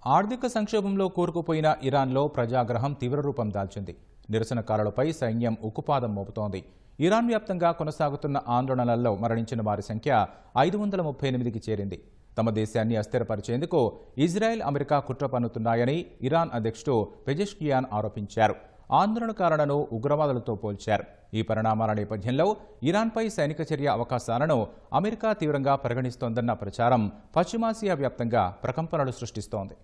ఆర్థిక సంక్షోభంలో కూరుకుపోయిన ఇరాన్లో ప్రజాగ్రహం తీవ్రరూపం దాల్చింది. నిరసనకారులపై సైన్యం ఉక్కుపాదం మోపుతోంది. ఇరాన్ వ్యాప్తంగా కొనసాగుతున్న ఆందోళనల్లో మరణించిన వారి సంఖ్య 538కి చేరింది. తమ దేశాన్ని అస్థిరపరిచేందుకు ఇజ్రాయెల్, అమెరికా కుట్ర పన్నుతున్నాయని ఇరాన్ అధ్యక్షుడు పెజెష్కియాన్ ఆరోపించారు. ఆందోళనకారులను ఉగ్రవాదులతో పోల్చారు. ఈ పరిణామాల నేపథ్యంలో ఇరాన్పై సైనిక చర్య అవకాశాలను అమెరికా తీవ్రంగా పరిగణిస్తోందన్న ప్రచారం పశ్చిమాసియా వ్యాప్తంగా ప్రకంపనలు సృష్టిస్తోంది.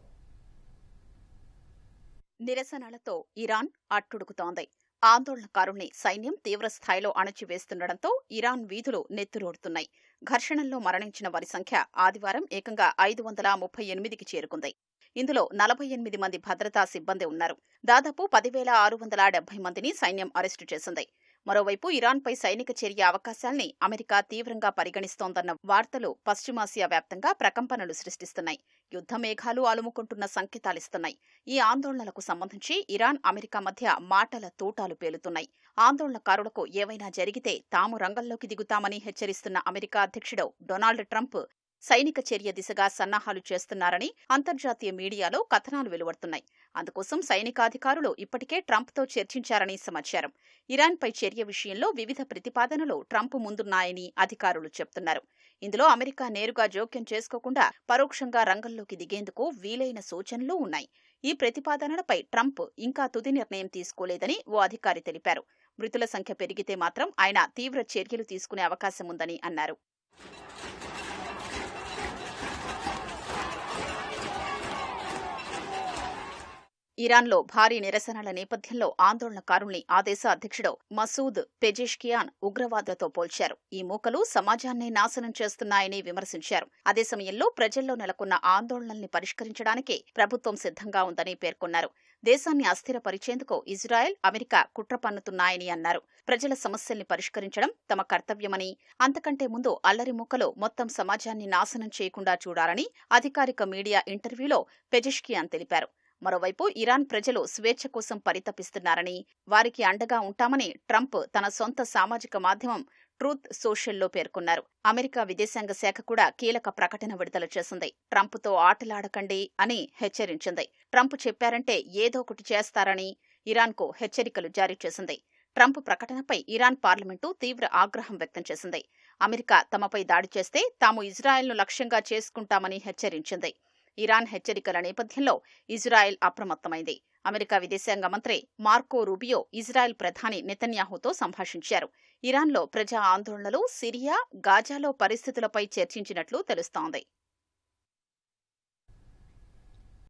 నిరసనలతో ఇరాన్ అట్టుడుకుతోంది. ఆందోళనకారుల్ని సైన్యం తీవ్రస్థాయిలో అణచివేస్తుండటంతో ఇరాన్ వీధులు నెత్తురోడుతున్నాయి. ఘర్షణల్లో మరణించిన వారి సంఖ్య ఆదివారం ఏకంగా 538కి చేరుకుంది. ఇందులో 48 మంది భద్రతా సిబ్బంది ఉన్నారు. దాదాపు 10,670 మందిని సైన్యం అరెస్టు చేసింది. మరోవైపు ఇరాన్పై సైనిక చర్య అవకాశాల్ని అమెరికా తీవ్రంగా పరిగణిస్తోందన్న వార్తలు పశ్చిమాసియా వ్యాప్తంగా ప్రకంపనలు సృష్టిస్తున్నాయి. యుద్ధ మేఘాలు అలుముకుంటున్న సంకేతాలిస్తున్నాయి. ఈ ఆందోళనలకు సంబంధించి ఇరాన్, అమెరికా మధ్య మాటల తూటాలు పేలుతున్నాయి. ఆందోళనకారులకు ఏవైనా జరిగితే తాము రంగంలోకి దిగుతామని హెచ్చరిస్తున్న అమెరికా అధ్యక్షుడు డొనాల్డ్ ట్రంప్ సైనిక చర్య దిశగా సన్నాహాలు చేస్తున్నారని అంతర్జాతీయ మీడియాలో కథనాలు వెలువడుతున్నాయి. అందుకోసం సైనికాధికారులు ఇప్పటికే ట్రంప్తో చర్చించారని సమాచారం. ఇరాన్పై చర్య విషయంలో వివిధ ప్రతిపాదనలు ట్రంప్ ముందున్నాయని అధికారులు చెప్తున్నారు. ఇందులో అమెరికా నేరుగా జోక్యం చేసుకోకుండా పరోక్షంగా రంగంలోకి దిగేందుకు వీలైన సూచనలు ఉన్నాయి. ఈ ప్రతిపాదనలపై ట్రంప్ ఇంకా తుది నిర్ణయం తీసుకోలేదని ఓ అధికారి తెలిపారు. మృతుల సంఖ్య పెరిగితే మాత్రం ఆయన తీవ్ర చర్యలు తీసుకునే అవకాశం ఉందని అన్నారు. ఇరాన్లో భారీ నిరసనల నేపథ్యంలో ఆందోళనకారుల్ని ఆ దేశ అధ్యక్షుడు మసూద్ పెజెష్కియాన్ ఉగ్రవాదులతో పోల్చారు. ఈ మూకలు సమాజాన్ని నాశనం చేస్తున్నాయని విమర్శించారు. అదే సమయంలో ప్రజల్లో నెలకొన్న ఆందోళనల్ని పరిష్కరించడానికి ప్రభుత్వం సిద్ధంగా ఉందని పేర్కొన్నారు. దేశాన్ని అస్థిరపరిచేందుకు ఇజ్రాయెల్, అమెరికా కుట్ర పన్నుతున్నాయని అన్నారు. ప్రజల సమస్యల్ని పరిష్కరించడం తమ కర్తవ్యమని, అంతకంటే ముందు అల్లరి మూకలు మొత్తం సమాజాన్ని నాశనం చేయకుండా చూడాలని అధికారిక మీడియా ఇంటర్వ్యూలో పెజెష్కియాన్ తెలిపారు. మరోవైపు ఇరాన్ ప్రజలు స్వేచ్ఛ కోసం పరితపిస్తున్నారని, వారికి అండగా ఉంటామని ట్రంప్ తన సొంత సామాజిక మాధ్యమం ట్రూత్ సోషల్లో పేర్కొన్నారు. అమెరికా విదేశాంగ శాఖ కూడా కీలక ప్రకటన విడుదల చేసింది. ట్రంప్తో ఆటలాడకండి అని హెచ్చరించింది. ట్రంప్ చెప్పారంటే ఏదో ఒకటి చేస్తారని ఇరాన్కు హెచ్చరికలు జారీ చేసింది. ట్రంప్ ప్రకటనపై ఇరాన్ పార్లమెంటు తీవ్ర ఆగ్రహం వ్యక్తం చేసింది. అమెరికా తమపై దాడి చేస్తే తాము ఇజ్రాయెల్ను లక్ష్యంగా చేసుకుంటామని హెచ్చరించింది. ఇరాన్ హెచ్చరికల నేపథ్యంలో ఇజ్రాయెల్ అప్రమత్తమైంది. అమెరికా విదేశాంగ మంత్రి మార్కో రూబియో ఇజ్రాయెల్ ప్రధాని నెతన్యాహుతో సంభాషించారు. ఇరాన్లో ప్రజా ఆందోళనలు, సిరియా, గాజాలో పరిస్థితులపై చర్చించినట్లు తెలుస్తోంది.